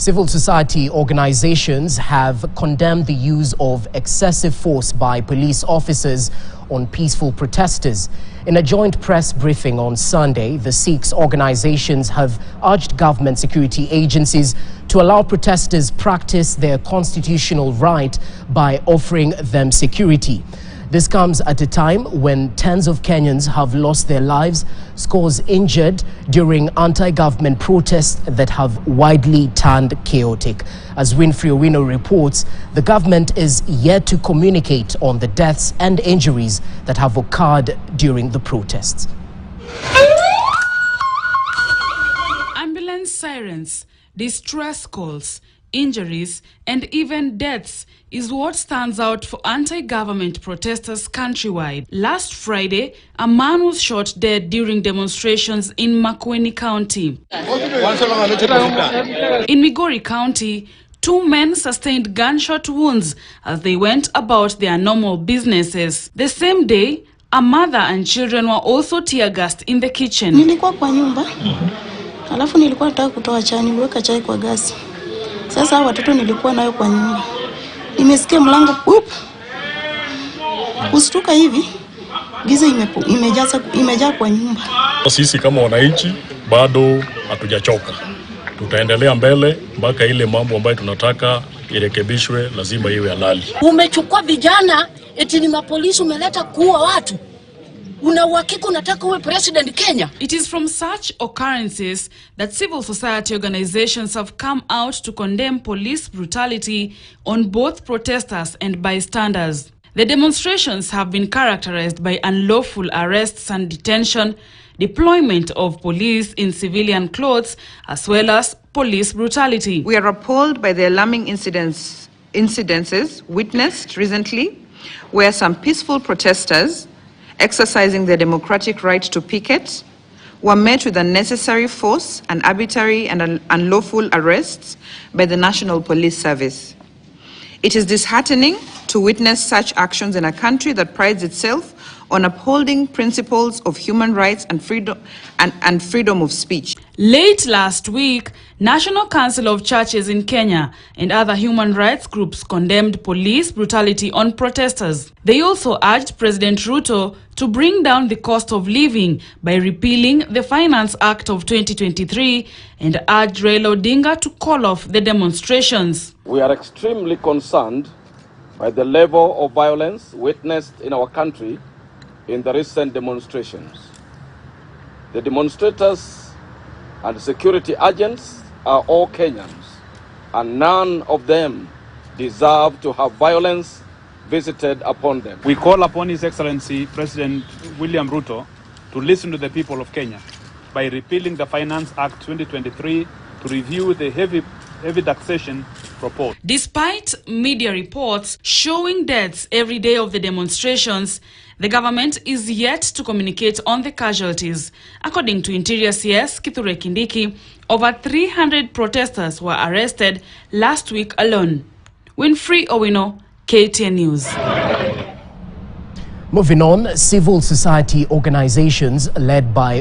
Civil society organizations have condemned the use of excessive force by police officers on peaceful protesters. In a joint press briefing on Sunday, the 6 organizations have urged government security agencies to allow protesters practice their constitutional right by offering them security. This comes at a time when tens of Kenyans have lost their lives, scores injured during anti-government protests that have widely turned chaotic. As Winfrey Owino reports, the government is yet to communicate on the deaths and injuries that have occurred during the protests. Ambulance sirens, distress calls, injuries and even deaths is what stands out for anti-government protesters countrywide. Last Friday, a man was shot dead during demonstrations in Makueni County. In Migori County, 2 men sustained gunshot wounds as they went about their normal businesses. The same day, a mother and children were also tear-gassed in the kitchen. Nilikuwa kwa nyumba. Alafu nilikuwa nataka kutoa chai, niliweka chai kwa gasi. Sasa watoto nilikuwa nayo kwa nyumba. Nimesikia mlango kustuka hivi. Giza imejaa kwa nyumba. Sisi kama wananchi bado hatujachoka. Tutaendelea mbele mpaka ile mambo ambayo tunataka irekebishwe lazima iwe halali. Umechukua vijana eti ni mapolisi umeleta kuua watu. Una uhakika unataka uwe president Kenya? It is from such occurrences that civil society organizations have come out to condemn police brutality on both protesters and bystanders. The demonstrations have been characterized by unlawful arrests and detention, deployment of police in civilian clothes, as well as police brutality. We are appalled by the alarming incidences witnessed recently, where some peaceful protesters exercising their democratic right to picket were met with unnecessary force and arbitrary and unlawful arrests by the National Police Service. It is disheartening to witness such actions in a country that prides itself on upholding principles of human rights and freedom of speech. Late last week, National Council of Churches in Kenya and other human rights groups condemned police brutality on protesters. They also urged President Ruto to bring down the cost of living by repealing the Finance Act of 2023 and urged Raila Odinga to call off the demonstrations. We are extremely concerned by the level of violence witnessed in our country in the recent demonstrations. The demonstrators and security agents are all Kenyans, and none of them deserve to have violence visited upon them. We call upon His Excellency President William Ruto to listen to the people of Kenya by repealing the Finance Act 2023 to review the heavy taxation proposed. Despite media reports showing deaths every day of the demonstrations, the government is yet to communicate on the casualties. According to Interior CS Kithure Kindiki, over 300 protesters were arrested last week alone. Winfrey Owino, KTN News. Moving on, civil society organizations led by